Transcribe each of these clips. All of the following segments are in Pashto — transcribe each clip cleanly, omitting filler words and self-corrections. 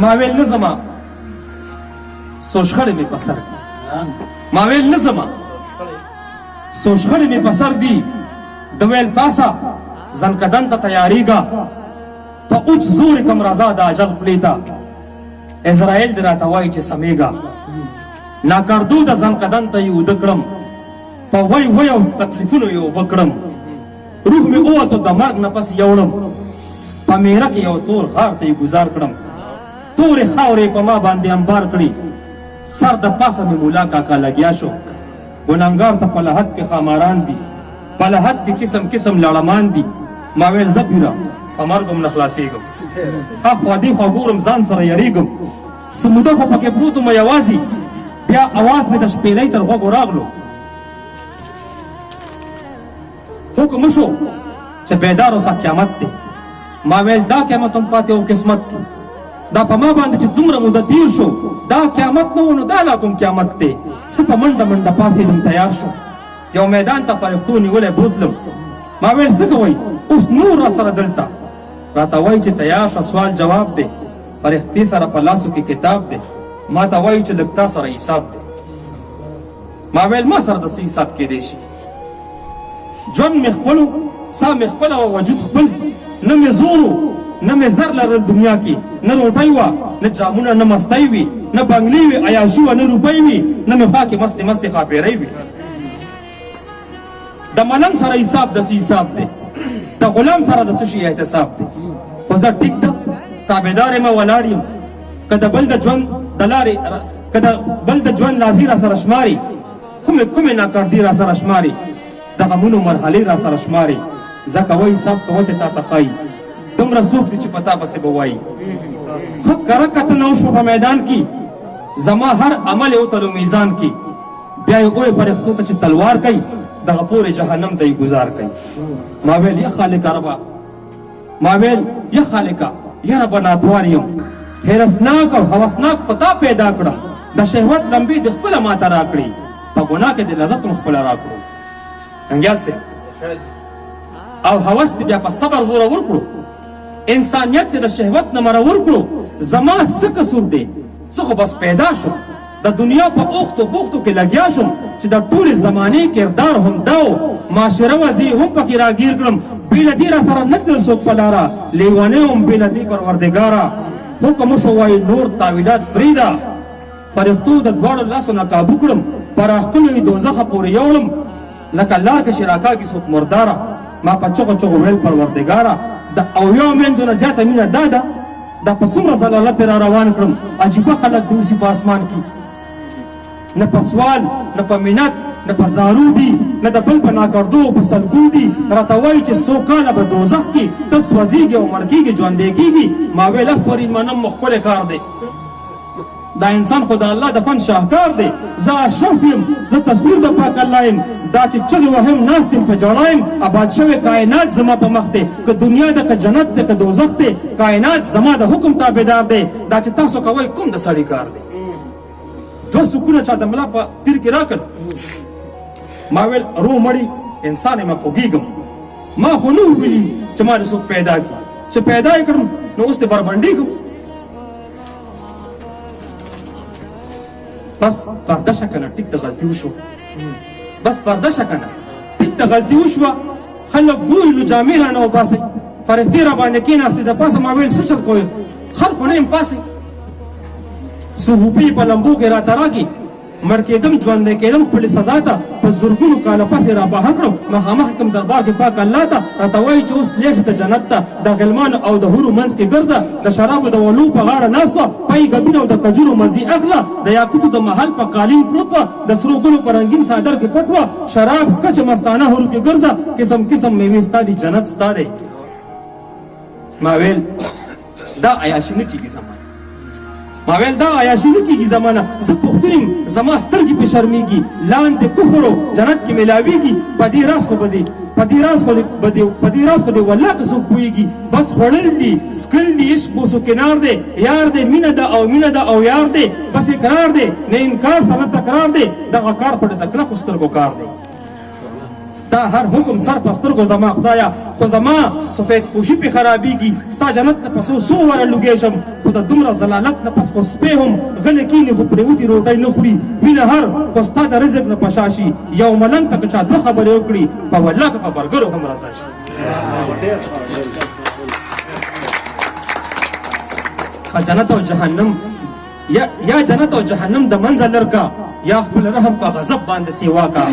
ما ویل نه ځمه څو شخړې مې په سر دي ما ویل نه ځمه څو شخړې مې په سر دي د ویل پاسه زنکدن ته تیاریږه په اوچ زور کم رضا د اجل خولې ته اسرائیل دې راته وایي چې سمیږه ناکردو د زنکدن ته یې اوده کړم په وی وی او تکلیفونو یې اوبه کړم روح مې ووتو د مرګ نه پس یوړم په میره کې یو تور غار ته یې ګزار کړم تورې خاورې په ما باندې انبار کړي سر د پاسه مې مولا کاکا لګیا شو ګنهګار ته په لحد کې خاماران دي په لحد کې قسم قسم لړمان دي ما ویل زه پیره په مرګ هم نه خلاصېږم اخوا دېخوا ګورم ځان سره یریږم څه موده خو پکې پروت وم یوازې بیا اواز مې د شپېلۍ تر غوږو راغلو حکم وشو چې بیدار اوسه قیامت دی ما ویل دا قیامت هم پاتې او قسمت کې دا په ما باندې چې دومره موده تیر شو دا قیامت نه و نو دا لا کوم قیامت دی څه په منډه منډه پاڅېدم تیار شو یو میدان ته فرښتو نیولی بوتلم ما ویل څه کوئ اوس نور را سره دلته راته وایي چې تیار شه سوال جواب دی فرښتې سره په لاسو کې کتاب دی ما ته وایي چې لږ تا سره حساب دی ما ویل ما سره د څه حساب کیدی شي ژوند مې خپلو ساه مې خپله وه وجود خپل نه مې زور نه مې زر لرل دنیا کې نه روټۍ وه نه جامونه نه مستۍ وي نه بنګلې وي عیاشي وه نه روپۍ وي نه مې خوا کې مستې مستې خاپېرۍ وي د ملنګ سره حساب د څه حساب دی د غلام سره د څه شي احتساب دی خو زه ټیک ده تابعدار یم ولاړ یم که د بل د ژوند د لارې که د بل د ژوند لازي را سره شماري کومې ناکردي را سره شماري د غمونو مرحلې را سره شماري ځکه وایي حساب کوه چې تا ته ښایي دومره څوک دي چې په تا پسې به وایي ښه کره کتنه وشوه په میدان کې زما هر عمل یې وتلو میزان کې بیا یې وویل فرښتو ته چې تلوار کوي دغه پورې جهنم ته یې ګزار کوي ما ویل یا خالقه ربه ما ویل یا خالقه یا ربه ناتوان یم حیرسناک او هوسناک خو تا پیدا کړم د شهوت لمبې د خپله ماته راکړي په ګناه کې د لذت هم خپله راکړو انګیال صاحب او هوس دې بیا په صبر زوره ورکړو انسانیت دې د شهوت نه مرور کړو زما څه قصور دی څه خو بس پیدا شو د دنیا په اوښتو بوختو کې لګیا شم چې د ټولې زمانې کردار هم دا و معاشره وضعې هم پکې راګیر کړم بې له دې را سره نه تلل څوک په لاره لیونی هم بې له دې پروردګاره حکم وشو وایي نور تاویلات پرېږده فرښتو د دواړو لاسو نه کابو کړم پر اخښلو یې دوزخه پورې یوړم لکه لار کې چې راکاږي څوک مرداره ما په چغو چغو ویل پروردګاره د اویو میندو نه زیاته مینه دا ده دا په څومره ضلالت یې را روان کړم عجیبه خلک د اوسي په اسمان کې نه په سوال نه په منت نه په زارو دي نه د بل په ناکردو او په سلګو دي راته وایي چې څو کاله به دوزخ کې ته سوځېږي او مړ کېږي ژوندی کېږي ما ویل افرین منم مو ښکلی کار دی دا انسان خو د الله د فن شاهکار دی زه اشرف یم زه تصویر د پاک الله یم دا چې چغې وهم ناست یم په جوړه یم اباد شوی کائنات زما په مخ دی که دنیا ده که جنت دی که دوزخ دی کائنات زما د حکم تابعدار دی دا چې تاسو کوئ کوم د سړي کار دی دوه سکونه چا د ملا په تیر کې راکړ ما ویل رو مړی انسان یم خوږېږم ما خو نه ویلي چې ما دې څوک پیدا کړي چې پیدا یې کړم نو اوس دې بربنډېږم بس پرده شه کنه ټیک د غلطي وشوه بس پرده شه کنه ټیک د غلطي وشوه خلک ګوري نو جامې رانه وباسئ فرښتې را باندې کېناستې د پاسه ما ویل څه چل کوئ خر خو نه یم پاسئ صحوفي په لمبو کې راته راکړي مړ کېدم ژوندی کېدم خپلې سزا ته په زرګونو کاله پسې را بهر کړم مخامخ کړم دربار کې پاک الله ته راته وایي چې اوس لیږې ته جنت ته د غلمانو او د حورو منځ کې ګرځه د شرابو د ولو په غاړه ناست وه پی ګبین او د کجورو مزې اخله د یاقوتو د محل په قالین پروت وه د سرو ګلو په رنګین څادر کې پټ وه شراب څکه چې مستانه حورو کې ګرځه قسم قسم میوې ستا دي جنت ستا دی ما ویل دا عیاشي نه کېږي زما ما ویل دا عیاشي نه کېږي زمانه زه پښتون یم زما سترګې پې شرمېږي لاندې کفر و جنت کې میلاویږي په دې راز خو به دې والله که څوک پوهېږي بس خوړل دي سکل دي عشق بوسو کنار دی یار دی مینه ده او مینه ده او یار دی بس اقرار دی نه انکار سره تکرار دی دغه کار خو د کلکو سترګو کار دی ستا هر حکم سر په سترګو زما خدایه خو زما سفید پوشي پې خرابېږي ستا جنت نه پس څو واره لوګی شم خو د دومره ضلالت نه پس خو سپی هم غلی کښېني خو پرېوتې روټۍ نه خوري مینه هر خو ستا د رزق نه په شا شي یو ملنګ ته که چا دوه خبرې وکړي په والله که په برګرو هم رسا شي جنت او جهنم یا جنت او جهنم د منځه لر کا یا خپل رحم په غضب باندې سیوا کا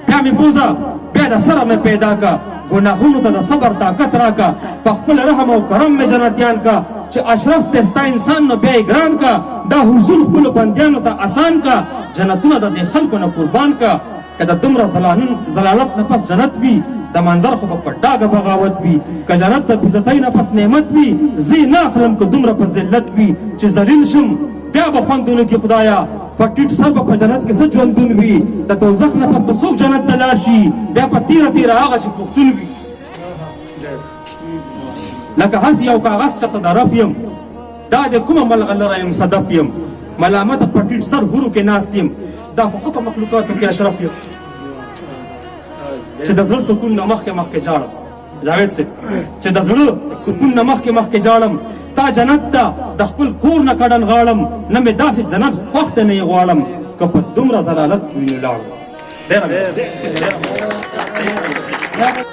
بیا مې بوزه بیا د سره مې پیدا کا ګناهونو ته د صبر طاقت راکا په خپل رحم او کرم مې جنتیان کا چې اشرف ته ستا انسان نو بیا یې ګران کا دا حضور خپلو بندیانو ته آسان کا جنتونه د دې خلکو نه قربان کا که د دومره ضلالت نه پس جنت وي د منظر خو به په ډاګه بغاوت وي که جنت د بېعزتۍ نه پس نعمت وي زه نه اخلم که دومره په ذلت وي چې ذلیل شم بیا به خوندونو کې خدایا په ټیټ سر به په جنت کې څه ژوندون وي د دوزخ نه پس به څوک جنت ته لاړ شي بیا په تیره تیره هغه چې پښتون وي لکه هسې یو کاغذ چېرته درف یم دا د کومه ملغلره یم صدف یم ملامته په ټیټ سر هورو کې ناست یم دا خو ښه په مخلوقاتو کې اشرف یم چې د زړه سکون نه مخکې جاړم جاوید صاحب چې د زړه سکون نه مخکې جاړم ستا جنت ته د خپل کور نه کډن غاړم نه مې داسې جنت خوښ ته نه یې غواړم که په دومره ضلالت کې وي نو لاړم